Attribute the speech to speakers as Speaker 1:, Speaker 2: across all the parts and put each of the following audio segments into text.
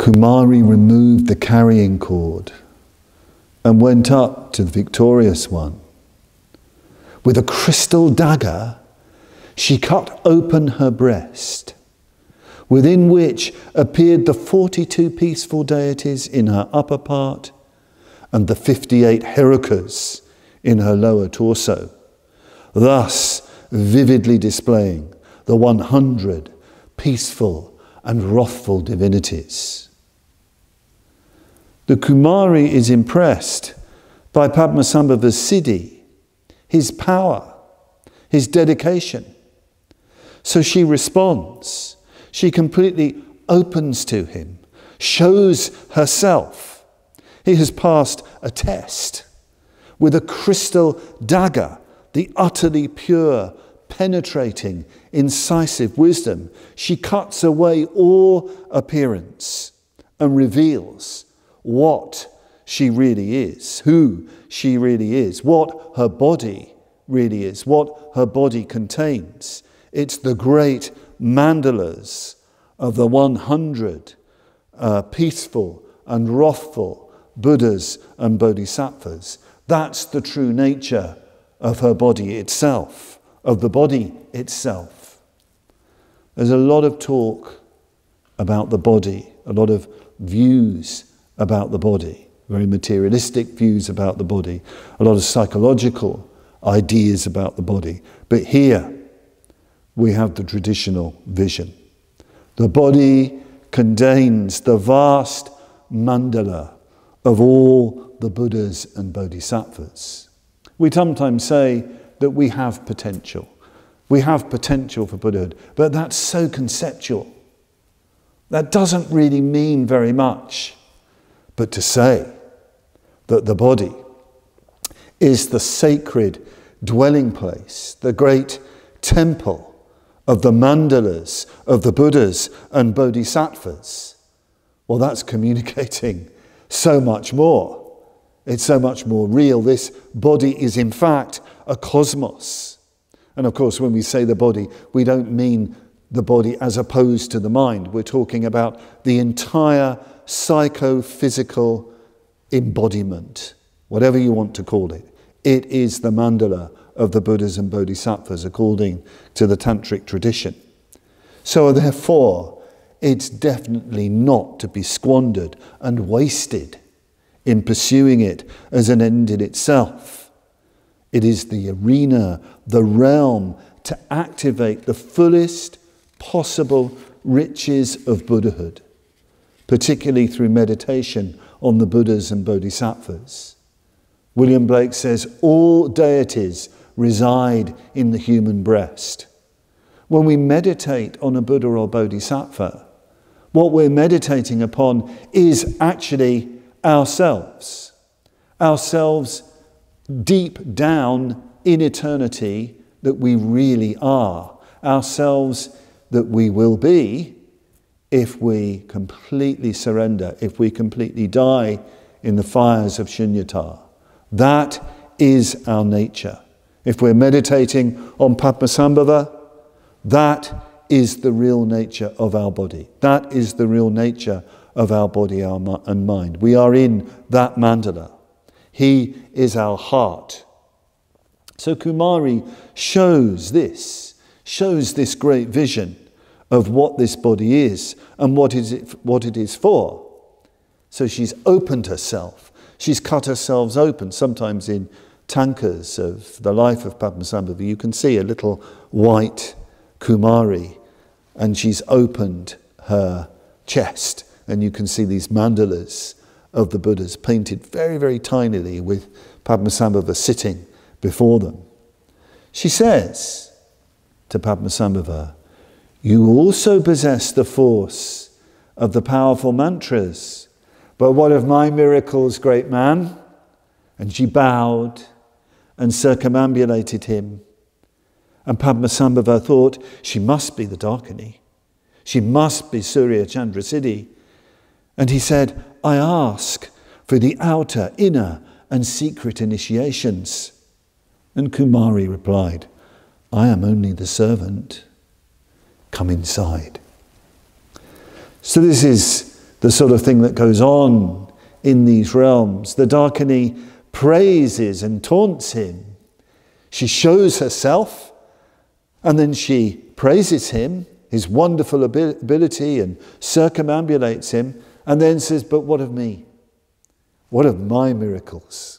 Speaker 1: Kumari removed the carrying cord and went up to the victorious one. With a crystal dagger, she cut open her breast, within which appeared the 42 peaceful deities in her upper part and the 58 Herukas in her lower torso, thus vividly displaying the 100 peaceful and wrathful divinities. The Kumari is impressed by Padmasambhava's siddhi, his power, his dedication. So she responds. She completely opens to him, shows herself. He has passed a test with a crystal dagger, the utterly pure, penetrating, incisive wisdom. She cuts away all appearance and reveals what she really is, who she really is, what her body really is, what her body contains. It's the great mandalas of the 100 peaceful and wrathful Buddhas and Bodhisattvas. That's the true nature of her body itself, of the body itself. There's a lot of talk about the body, a lot of views about the body, very materialistic views about the body, a lot of psychological ideas about the body. But here we have the traditional vision. The body contains the vast mandala of all the Buddhas and Bodhisattvas. We sometimes say that we have potential. We have potential for Buddhahood, but that's so conceptual. That doesn't really mean very much. But to say that the body is the sacred dwelling place, the great temple of the mandalas of the Buddhas and Bodhisattvas, well, that's communicating so much more. It's so much more real. This body is in fact a cosmos. And of course, when we say the body, we don't mean the body as opposed to the mind. We're talking about the entire psychophysical embodiment, whatever you want to call it. It is the mandala of the Buddhas and Bodhisattvas according to the Tantric tradition. So therefore, it's definitely not to be squandered and wasted in pursuing it as an end in itself. It is the arena, the realm to activate the fullest possible riches of Buddhahood, particularly through meditation on the Buddhas and Bodhisattvas. William Blake says all deities reside in the human breast. When we meditate on a Buddha or Bodhisattva, what we're meditating upon is actually ourselves. Ourselves deep down in eternity that we really are. Ourselves that we will be if we completely surrender, if we completely die in the fires of Shunyata. That is our nature. If we're meditating on Padmasambhava, that is the real nature of our body. That is the real nature of our body and mind. We are in that mandala. He is our heart. So Kumari shows this great vision of what this body is and what it is for. So she's opened herself. She's cut herself open. Sometimes in tankas of the life of Padmasambhava, you can see a little white Kumari, and she's opened her chest, and you can see these mandalas of the Buddhas painted very, very tinily with Padmasambhava sitting before them. She says to Padmasambhava, "You also possess the force of the powerful mantras, but what of my miracles, great man?" And she bowed and circumambulated him. And Padmasambhava thought, she must be the Dakini. She must be Surya Chandra Siddhi. And he said, "I ask for the outer, inner and secret initiations." And Kumari replied, "I am only the servant. Come inside." So this is the sort of thing that goes on in these realms. The Dakini praises and taunts him. She shows herself, and then she praises him, his wonderful ability, and circumambulates him, and then says, but what of me? What of my miracles?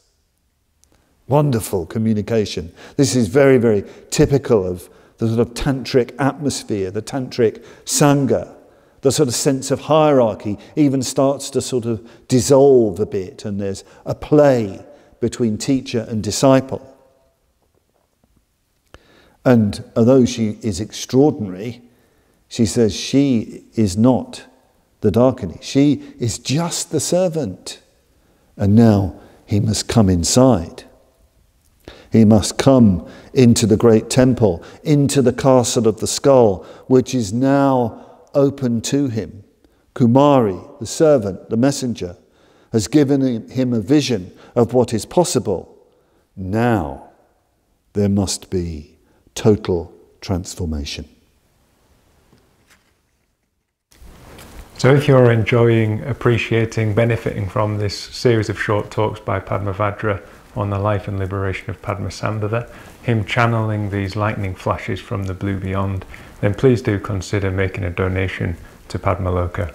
Speaker 1: Wonderful communication. This is very, very typical of the sort of tantric atmosphere, the tantric sangha. The sort of sense of hierarchy even starts to sort of dissolve a bit, and there's a play between teacher and disciple. And although she is extraordinary, she says she is not the Dakini. She is just the servant. And now he must come inside. He must come into the great temple, into the castle of the skull, which is now open to him. Kumari, the servant, the messenger, has given him a vision of what is possible. Now there must be total transformation.
Speaker 2: So if you're enjoying, appreciating, benefiting from this series of short talks by Padmavajra on the life and liberation of Padmasambhava, him channeling these lightning flashes from the blue beyond, then please do consider making a donation to Padmaloka.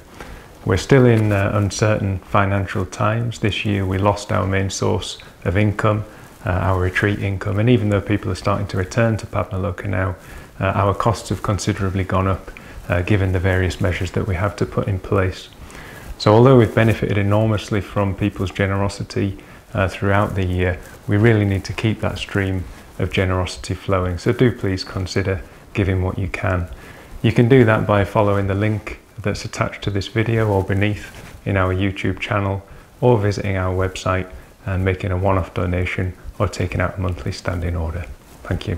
Speaker 2: We're still in uncertain financial times. This year we lost our main source of income, our retreat income, and even though people are starting to return to Padmaloka now, our costs have considerably gone up given the various measures that we have to put in place. So although we've benefited enormously from people's generosity throughout the year, we really need to keep that stream of generosity flowing. So do please consider giving what you can. You can do that by following the link that's attached to this video or beneath in our YouTube channel, or visiting our website and making a one-off donation or taking out a monthly standing order. Thank you.